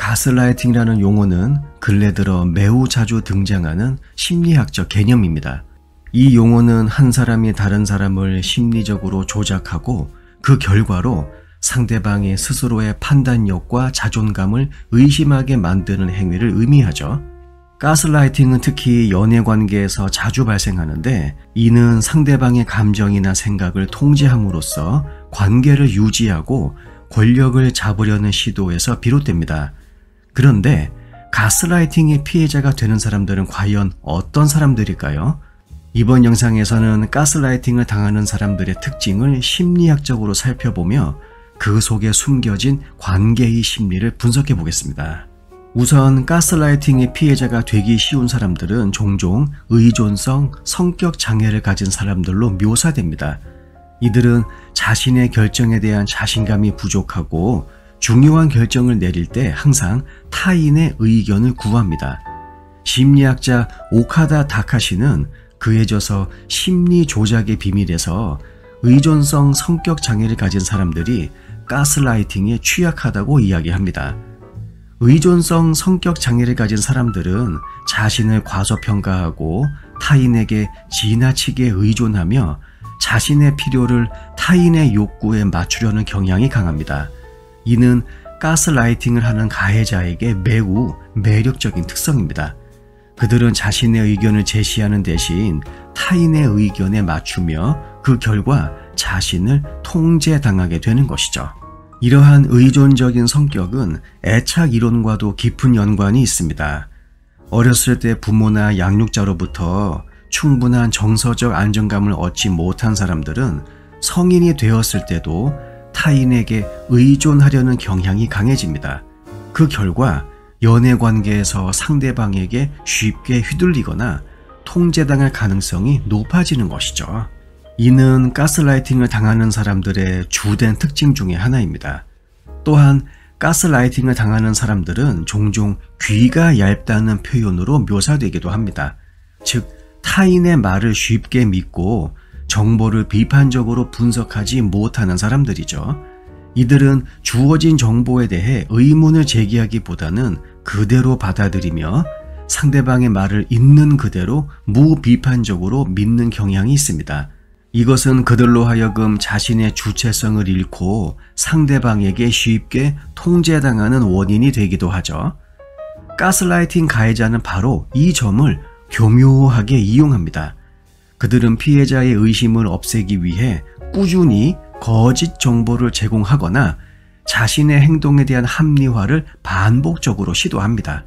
가스라이팅이라는 용어는 근래 들어 매우 자주 등장하는 심리학적 개념입니다. 이 용어는 한 사람이 다른 사람을 심리적으로 조작하고 그 결과로 상대방의 스스로의 판단력과 자존감을 의심하게 만드는 행위를 의미하죠. 가스라이팅은 특히 연애관계에서 자주 발생하는데, 이는 상대방의 감정이나 생각을 통제함으로써 관계를 유지하고 권력을 잡으려는 시도에서 비롯됩니다. 그런데 가스라이팅의 피해자가 되는 사람들은 과연 어떤 사람들일까요? 이번 영상에서는 가스라이팅을 당하는 사람들의 특징을 심리학적으로 살펴보며 그 속에 숨겨진 관계의 심리를 분석해 보겠습니다. 우선 가스라이팅의 피해자가 되기 쉬운 사람들은 종종 의존성, 성격 장애를 가진 사람들로 묘사됩니다. 이들은 자신의 결정에 대한 자신감이 부족하고 중요한 결정을 내릴 때 항상 타인의 의견을 구합니다. 심리학자 오카다 다카시는 그에 져서 심리 조작의 비밀에서 의존성 성격 장애를 가진 사람들이 가스라이팅에 취약하다고 이야기합니다. 의존성 성격 장애를 가진 사람들은 자신을 과소평가하고 타인에게 지나치게 의존하며 자신의 필요를 타인의 욕구에 맞추려는 경향이 강합니다. 이는 가스라이팅을 하는 가해자에게 매우 매력적인 특성입니다. 그들은 자신의 의견을 제시하는 대신 타인의 의견에 맞추며 그 결과 자신을 통제당하게 되는 것이죠. 이러한 의존적인 성격은 애착 이론과도 깊은 연관이 있습니다. 어렸을 때 부모나 양육자로부터 충분한 정서적 안정감을 얻지 못한 사람들은 성인이 되었을 때도 타인에게 의존하려는 경향이 강해집니다. 그 결과 연애관계에서 상대방에게 쉽게 휘둘리거나 통제당할 가능성이 높아지는 것이죠. 이는 가스라이팅을 당하는 사람들의 주된 특징 중에 하나입니다. 또한 가스라이팅을 당하는 사람들은 종종 귀가 얇다는 표현으로 묘사되기도 합니다. 즉, 타인의 말을 쉽게 믿고 정보를 비판적으로 분석하지 못하는 사람들이죠. 이들은 주어진 정보에 대해 의문을 제기하기보다는 그대로 받아들이며 상대방의 말을 있는 그대로 무비판적으로 믿는 경향이 있습니다. 이것은 그들로 하여금 자신의 주체성을 잃고 상대방에게 쉽게 통제당하는 원인이 되기도 하죠. 가스라이팅 가해자는 바로 이 점을 교묘하게 이용합니다. 그들은 피해자의 의심을 없애기 위해 꾸준히 거짓 정보를 제공하거나 자신의 행동에 대한 합리화를 반복적으로 시도합니다.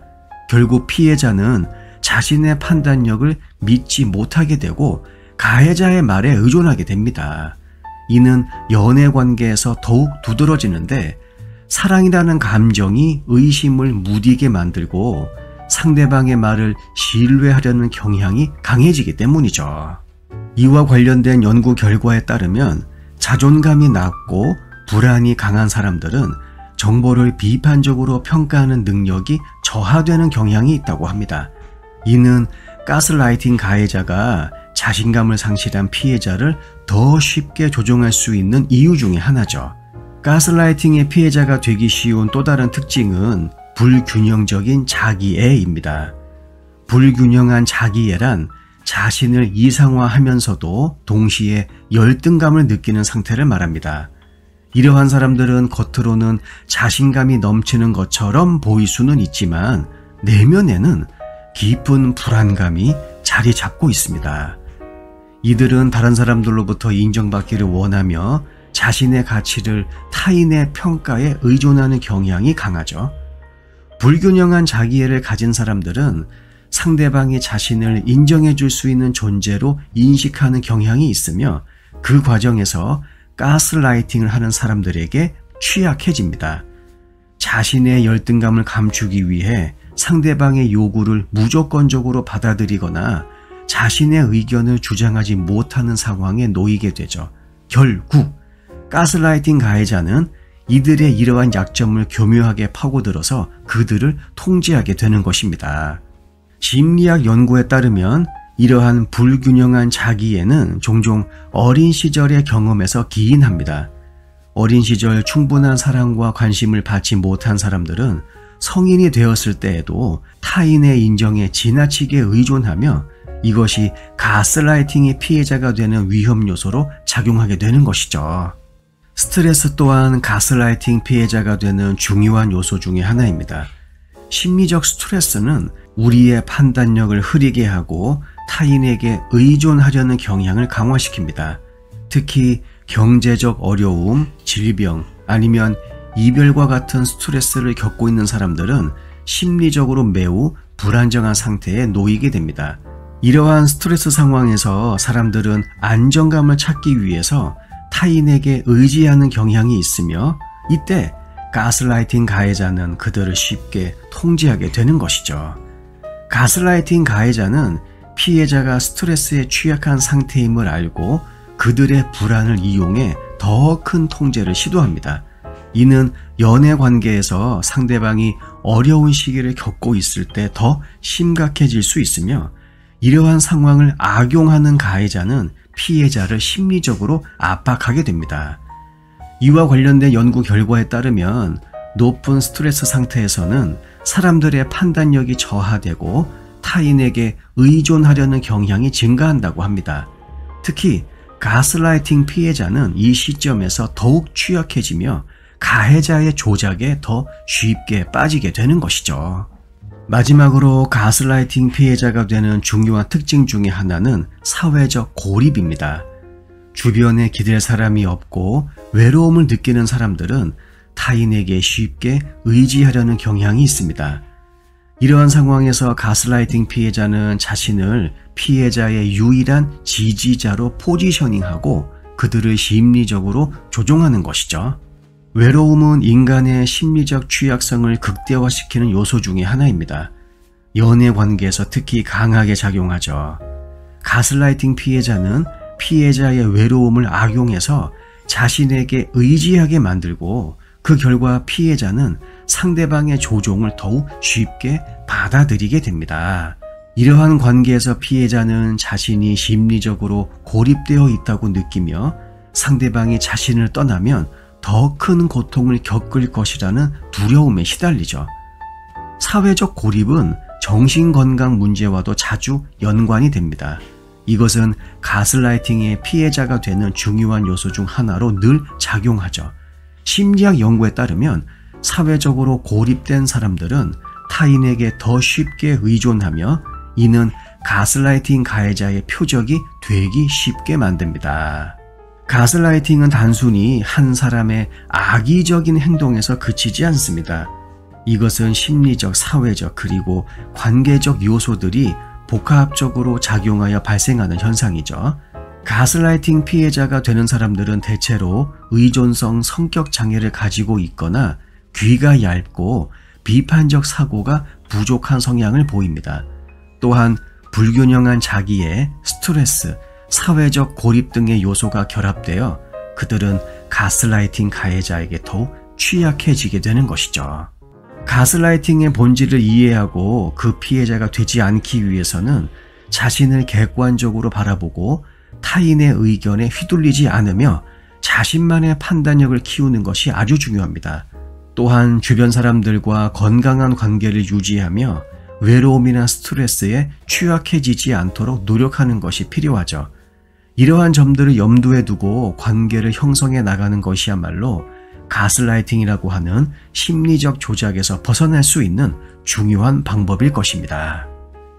결국 피해자는 자신의 판단력을 믿지 못하게 되고 가해자의 말에 의존하게 됩니다. 이는 연애관계에서 더욱 두드러지는데, 사랑이라는 감정이 의심을 무디게 만들고 상대방의 말을 신뢰하려는 경향이 강해지기 때문이죠. 이와 관련된 연구 결과에 따르면 자존감이 낮고 불안이 강한 사람들은 정보를 비판적으로 평가하는 능력이 저하되는 경향이 있다고 합니다. 이는 가스라이팅 가해자가 자신감을 상실한 피해자를 더 쉽게 조종할 수 있는 이유 중에 하나죠. 가스라이팅의 피해자가 되기 쉬운 또 다른 특징은 불균형적인 자기애입니다. 불균형한 자기애란 자신을 이상화하면서도 동시에 열등감을 느끼는 상태를 말합니다. 이러한 사람들은 겉으로는 자신감이 넘치는 것처럼 보일 수는 있지만 내면에는 깊은 불안감이 자리 잡고 있습니다. 이들은 다른 사람들로부터 인정받기를 원하며 자신의 가치를 타인의 평가에 의존하는 경향이 강하죠. 불균형한 자기애를 가진 사람들은 상대방이 자신을 인정해 줄 수 있는 존재로 인식하는 경향이 있으며 그 과정에서 가스라이팅을 하는 사람들에게 취약해집니다. 자신의 열등감을 감추기 위해 상대방의 요구를 무조건적으로 받아들이거나 자신의 의견을 주장하지 못하는 상황에 놓이게 되죠. 결국 가스라이팅 가해자는 이들의 이러한 약점을 교묘하게 파고들어서 그들을 통제하게 되는 것입니다. 심리학 연구에 따르면 이러한 불균형한 자기애는 종종 어린 시절의 경험에서 기인합니다. 어린 시절 충분한 사랑과 관심을 받지 못한 사람들은 성인이 되었을 때에도 타인의 인정에 지나치게 의존하며 이것이 가스라이팅의 피해자가 되는 위험 요소로 작용하게 되는 것이죠. 스트레스 또한 가스라이팅 피해자가 되는 중요한 요소 중의 하나입니다. 심리적 스트레스는 우리의 판단력을 흐리게 하고 타인에게 의존하려는 경향을 강화시킵니다. 특히 경제적 어려움, 질병, 아니면 이별과 같은 스트레스를 겪고 있는 사람들은 심리적으로 매우 불안정한 상태에 놓이게 됩니다. 이러한 스트레스 상황에서 사람들은 안정감을 찾기 위해서 타인에게 의지하는 경향이 있으며 이때 가스라이팅 가해자는 그들을 쉽게 통제하게 되는 것이죠. 가스라이팅 가해자는 피해자가 스트레스에 취약한 상태임을 알고 그들의 불안을 이용해 더 큰 통제를 시도합니다. 이는 연애 관계에서 상대방이 어려운 시기를 겪고 있을 때 더 심각해질 수 있으며 이러한 상황을 악용하는 가해자는 피해자를 심리적으로 압박하게 됩니다. 이와 관련된 연구 결과에 따르면 높은 스트레스 상태에서는 사람들의 판단력이 저하되고 타인에게 의존하려는 경향이 증가한다고 합니다. 특히 가스라이팅 피해자는 이 시점에서 더욱 취약해지며 가해자의 조작에 더 쉽게 빠지게 되는 것이죠. 마지막으로 가스라이팅 피해자가 되는 중요한 특징 중의 하나는 사회적 고립입니다. 주변에 기댈 사람이 없고 외로움을 느끼는 사람들은 타인에게 쉽게 의지하려는 경향이 있습니다. 이러한 상황에서 가스라이팅 피해자는 자신을 피해자의 유일한 지지자로 포지셔닝하고 그들을 심리적으로 조종하는 것이죠. 외로움은 인간의 심리적 취약성을 극대화시키는 요소 중의 하나입니다. 연애 관계에서 특히 강하게 작용하죠. 가스라이팅 피해자는 피해자의 외로움을 악용해서 자신에게 의지하게 만들고 그 결과 피해자는 상대방의 조종을 더욱 쉽게 받아들이게 됩니다. 이러한 관계에서 피해자는 자신이 심리적으로 고립되어 있다고 느끼며 상대방이 자신을 떠나면 더 큰 고통을 겪을 것이라는 두려움에 시달리죠. 사회적 고립은 정신건강 문제와도 자주 연관이 됩니다. 이것은 가스라이팅의 피해자가 되는 중요한 요소 중 하나로 늘 작용하죠. 심리학 연구에 따르면 사회적으로 고립된 사람들은 타인에게 더 쉽게 의존하며 이는 가스라이팅 가해자의 표적이 되기 쉽게 만듭니다. 가스라이팅은 단순히 한 사람의 악의적인 행동에서 그치지 않습니다. 이것은 심리적, 사회적, 그리고 관계적 요소들이 복합적으로 작용하여 발생하는 현상이죠. 가스라이팅 피해자가 되는 사람들은 대체로 의존성 성격 장애를 가지고 있거나 귀가 얇고 비판적 사고가 부족한 성향을 보입니다. 또한 불균형한 자기애, 스트레스, 사회적 고립 등의 요소가 결합되어 그들은 가스라이팅 가해자에게 더욱 취약해지게 되는 것이죠. 가스라이팅의 본질을 이해하고 그 피해자가 되지 않기 위해서는 자신을 객관적으로 바라보고 타인의 의견에 휘둘리지 않으며 자신만의 판단력을 키우는 것이 아주 중요합니다. 또한 주변 사람들과 건강한 관계를 유지하며 외로움이나 스트레스에 취약해지지 않도록 노력하는 것이 필요하죠. 이러한 점들을 염두에 두고 관계를 형성해 나가는 것이야말로 가스라이팅이라고 하는 심리적 조작에서 벗어날 수 있는 중요한 방법일 것입니다.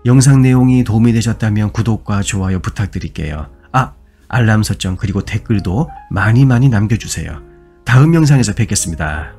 영상 내용이 도움이 되셨다면 구독과 좋아요 부탁드릴게요. 알람 설정 그리고 댓글도 많이 남겨주세요. 다음 영상에서 뵙겠습니다.